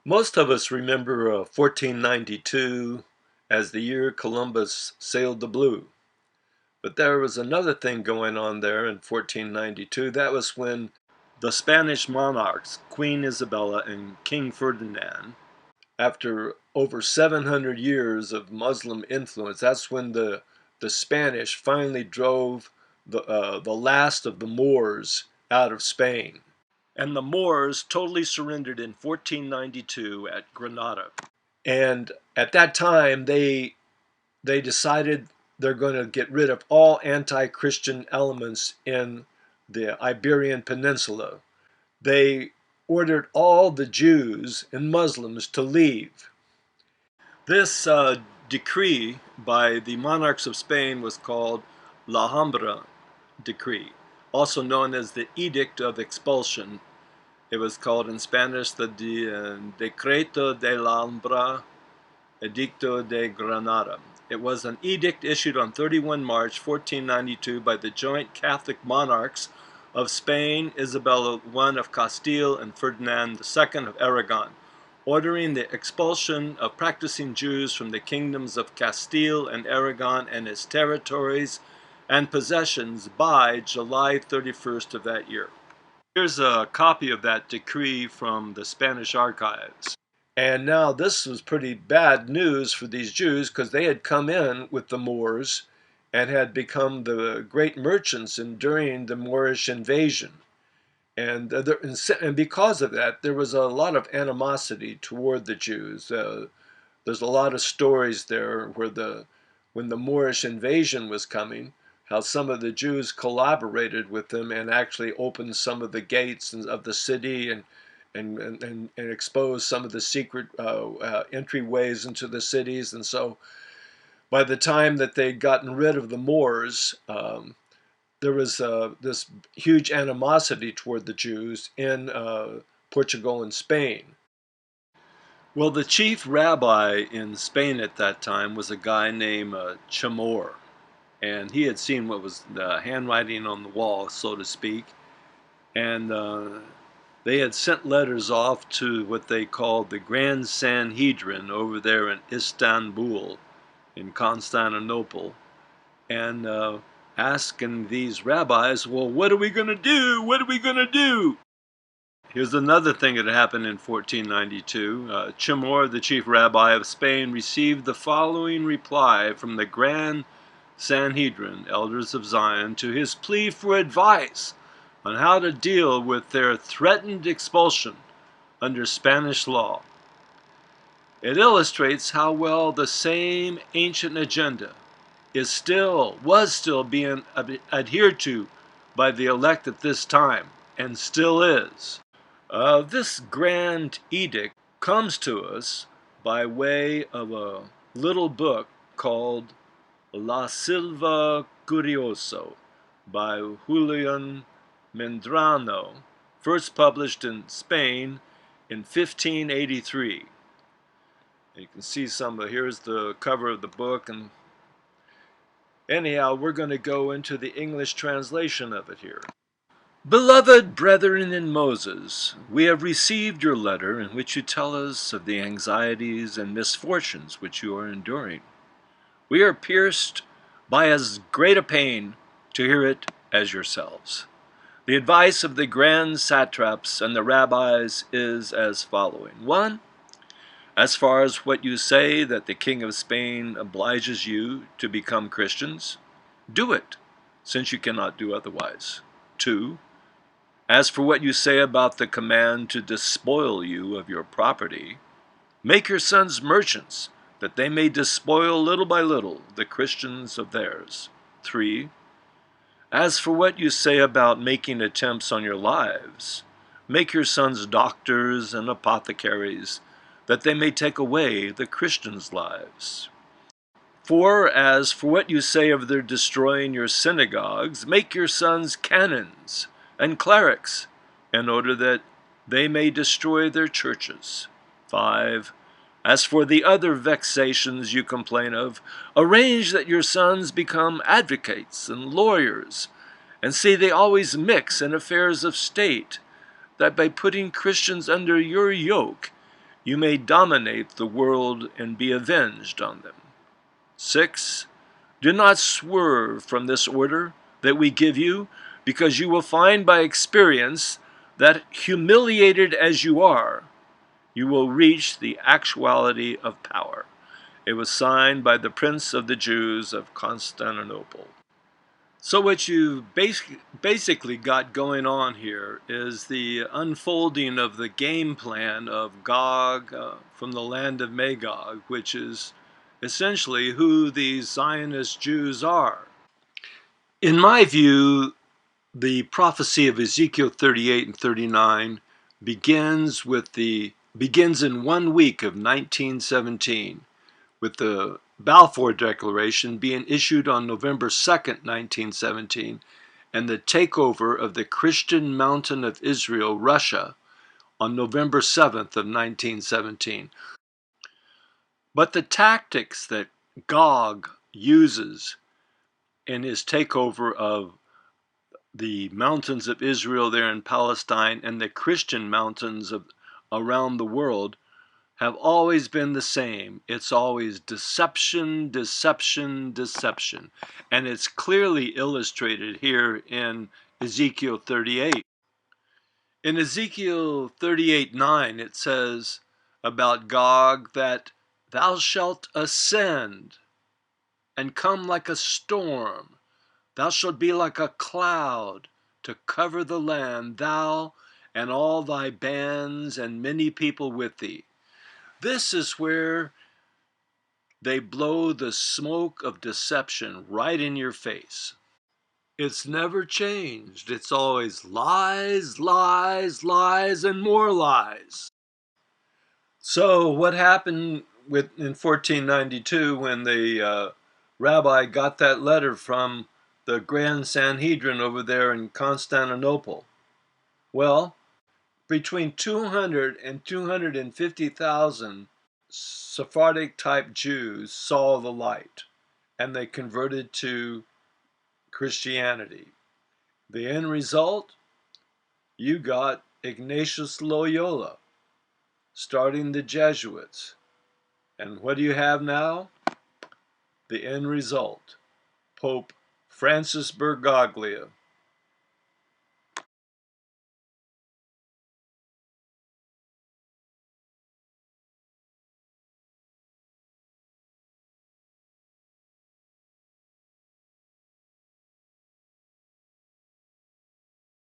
Most of us remember 1492 as the year Columbus sailed the blue. But there was another thing going on there in 1492. That was when the Spanish monarchs, Queen Isabella and King Ferdinand, after over 700 years of Muslim influence, that's when the Spanish finally drove the last of the Moors out of Spain. And the Moors totally surrendered in 1492 at Granada. And at that time, they decided they're going to get rid of all anti-Christian elements in the Iberian Peninsula. They ordered all the Jews and Muslims to leave. This decree by the monarchs of Spain was called Alhambra Decree, also known as the Edict of Expulsion. It was called in Spanish the Decreto de Alhambra, Edicto de Granada. It was an edict issued on 31 March 1492 by the joint Catholic Monarchs of Spain, Isabella I of Castile and Ferdinand II of Aragon, ordering the expulsion of practicing Jews from the kingdoms of Castile and Aragon and its territories and possessions by July 31st of that year. Here's a copy of that decree from the Spanish archives. And now this was pretty bad news for these Jews because they had come in with the Moors and had become the great merchants during the Moorish invasion. And because of that, there was a lot of animosity toward the Jews. There's a lot of stories there where when the Moorish invasion was coming, how some of the Jews collaborated with them and actually opened some of the gates of the city and exposed some of the secret entryways into the cities. And so by the time that they'd gotten rid of the Moors, there was this huge animosity toward the Jews in Portugal and Spain. Well, the chief rabbi in Spain at that time was a guy named Chamor, and he had seen what was the handwriting on the wall, so to speak, and they had sent letters off to what they called the Grand Sanhedrin over there in Istanbul, in Constantinople, and asking these rabbis, well, what are we going to do? What are we going to do? Here's another thing that happened in 1492. Chamor, the chief rabbi of Spain, received the following reply from the Grand Sanhedrin, elders of Zion, to his plea for advice on how to deal with their threatened expulsion under Spanish law. It illustrates how well the same ancient agenda was still being adhered to by the elect at this time, and still is. This grand edict comes to us by way of a little book called La Silva Curioso by Julian Medrano, first published in Spain in 1583. You can see here's the cover of the book, and anyhow, we're going to go into the English translation of it here. Beloved brethren in Moses, we have received your letter in which you tell us of the anxieties and misfortunes which you are enduring. We are pierced by as great a pain to hear it as yourselves. The advice of the grand satraps and the rabbis is as following. 1. As far as what you say that the King of Spain obliges you to become Christians, do it, since you cannot do otherwise. 2. As for what you say about the command to despoil you of your property, make your sons merchants, that they may despoil little by little the Christians of theirs. 3. As for what you say about making attempts on your lives, make your sons doctors and apothecaries, that they may take away the Christians' lives. 4. As for what you say of their destroying your synagogues, make your sons canons and clerics, in order that they may destroy their churches. 5. As for the other vexations you complain of, arrange that your sons become advocates and lawyers, and see they always mix in affairs of state, that by putting Christians under your yoke, you may dominate the world and be avenged on them. 6. Do not swerve from this order that we give you, because you will find by experience that, humiliated as you are, you will reach the actuality of power. It was signed by the Prince of the Jews of Constantinople. So what you've basically got going on here is the unfolding of the game plan of Gog from the land of Magog, which is essentially who these Zionist Jews are. In my view, the prophecy of Ezekiel 38 and 39 begins in 1 week of 1917, with the Balfour Declaration being issued on November 2nd, 1917, and the takeover of the Christian mountain of Israel, Russia, on November 7th of 1917. But the tactics that Gog uses in his takeover of the mountains of Israel there in Palestine and the Christian mountains around the world have always been the same. It's always deception, deception, deception. And it's clearly illustrated here in Ezekiel 38. In Ezekiel 38:9, it says about Gog that thou shalt ascend and come like a storm. Thou shalt be like a cloud to cover the land, thou and all thy bands and many people with thee. This is where they blow the smoke of deception right in your face. It's never changed. It's always lies, lies, lies, and more lies. So what happened in 1492 when the rabbi got that letter from the Grand Sanhedrin over there in Constantinople? Well, between 200 and 250,000 Sephardic type Jews saw the light and they converted to Christianity. The end result, you got Ignatius Loyola starting the Jesuits. And what do you have now? The end result, Pope Francis Bergoglio.